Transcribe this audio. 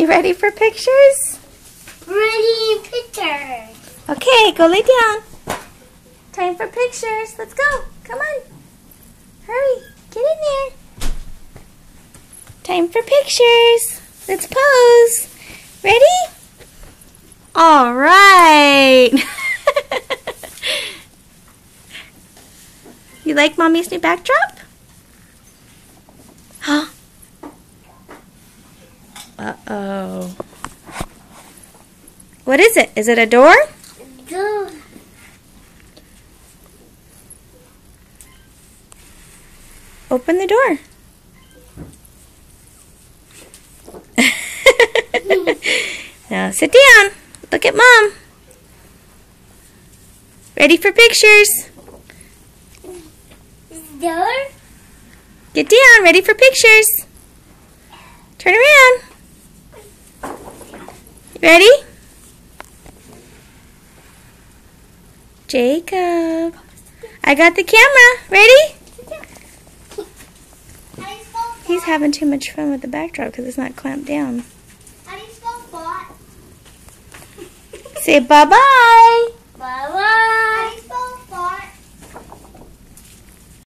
You ready for pictures? Ready, pictures. Okay, go lay down. Time for pictures. Let's go. Come on. Hurry. Get in there. Time for pictures. Let's pose. Ready? All right. You like Mommy's new backdrop? Huh? Uh-oh. What is it? Is it a door? Door. Open the door. Now sit down. Look at Mom. Ready for pictures. Door. Get down. Ready for pictures. Turn around. Ready? Jacob. I got the camera. Ready? He's having too much fun with the backdrop because it's not clamped down. How do you spell bot? Say bye-bye.